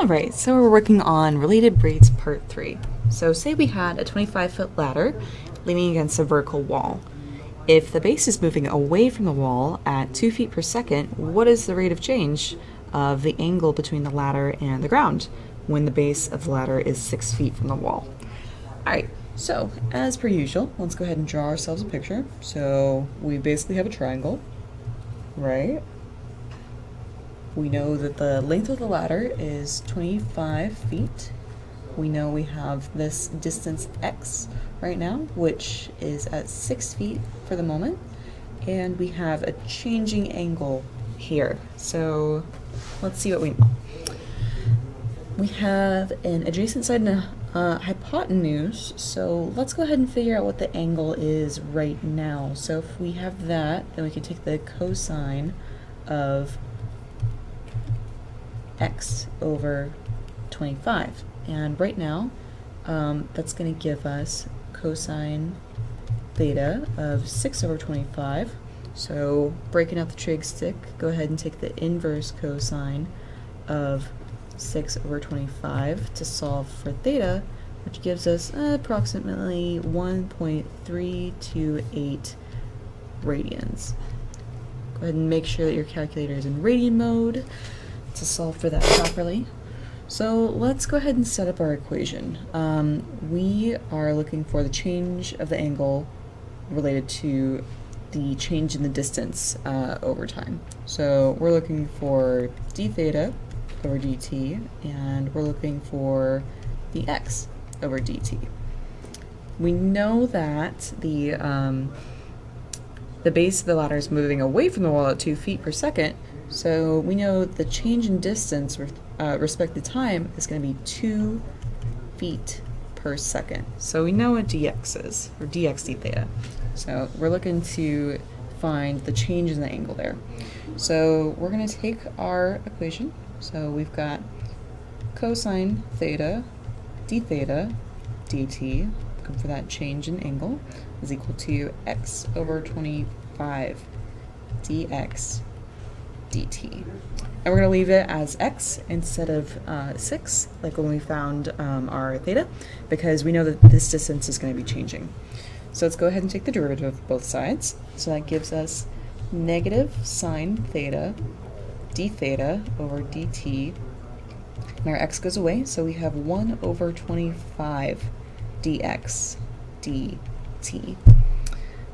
Alright, so we're working on related braids part 3. So say we had a 25-foot ladder leaning against a vertical wall. If the base is moving away from the wall at 2 feet per second, what is the rate of change of the angle between the ladder and the ground when the base of the ladder is 6 feet from the wall? Alright, so as per usual, let's go ahead and draw ourselves a picture. So we basically have a triangle, right? We know that the length of the ladder is 25 feet. We know we have this distance x right now, which is at 6 feet for the moment. And we have a changing angle here. So let's see what we know. We have an adjacent side and a hypotenuse. So let's go ahead and figure out what the angle is right now. So if we have that, then we can take the cosine of x over 25, and right now that's going to give us cosine theta of 6 over 25. So breaking out the trig stick, go ahead and take the inverse cosine of 6 over 25 to solve for theta, which gives us approximately 1.328 radians. Go ahead and make sure that your calculator is in radian mode to solve for that properly. So let's go ahead and set up our equation. We are looking for the change of the angle related to the change in the distance over time. So we're looking for d theta over dt, and we're looking for the x over dt. We know that the base of the ladder is moving away from the wall at 2 feet per second, so we know the change in distance with respect to time is going to be 2 feet per second. So we know what dx is, or dx d theta. So we're looking to find the change in the angle there. So we're going to take our equation. So we've got cosine theta d theta dt, looking for that change in angle, is equal to x over 25 dx dt. And we're going to leave it as x instead of 6, like when we found our theta, because we know that this distance is going to be changing. So let's go ahead and take the derivative of both sides. So that gives us negative sine theta d theta over dt, and our x goes away, so we have 1 over 25 dx dt.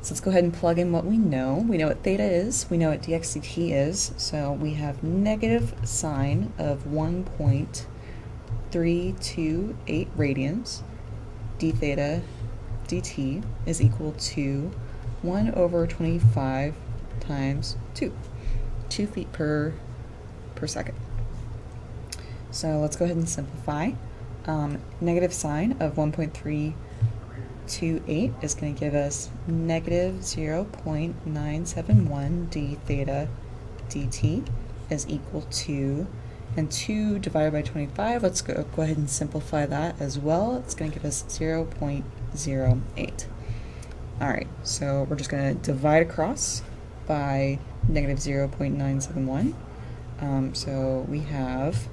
So let's go ahead and plug in what we know. We know what theta is, we know what dx dt is, so we have negative sine of 1.328 radians. D theta dt is equal to 1 over 25 times 2 feet per second. So let's go ahead and simplify. Negative sine of 1.328 is going to give us negative 0.971 d theta dt is equal to, and 2 divided by 25, let's go ahead and simplify that as well. It's going to give us 0.08. Alright, so we're just going to divide across by negative 0.971. So we have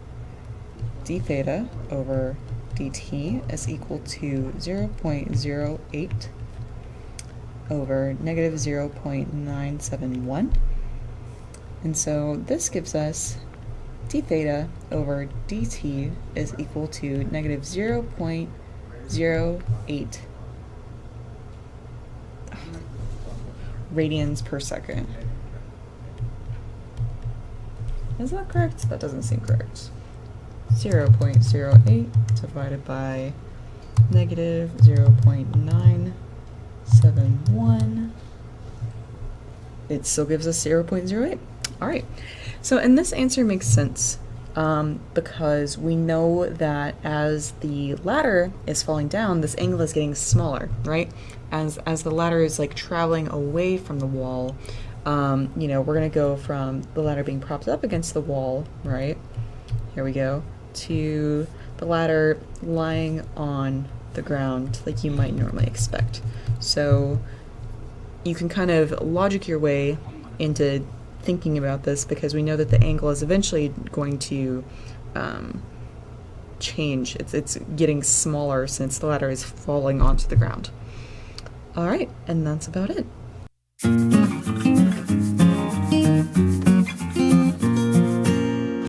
d theta over dt is equal to 0.08 over negative 0.971. And so this gives us d theta over dt is equal to negative 0.08 radians per second. Is that correct? That doesn't seem correct. 0.08 divided by negative 0.971. It still gives us 0.08. Alright, so and this answer makes sense because we know that as the ladder is falling down, this angle is getting smaller, right? As the ladder is like traveling away from the wall, you know, we're going to go from the ladder being propped up against the wall, right? Here we go, to the ladder lying on the ground like you might normally expect. So you can kind of logic your way into thinking about this because we know that the angle is eventually going to change. It's getting smaller since the ladder is falling onto the ground. All right, and that's about it.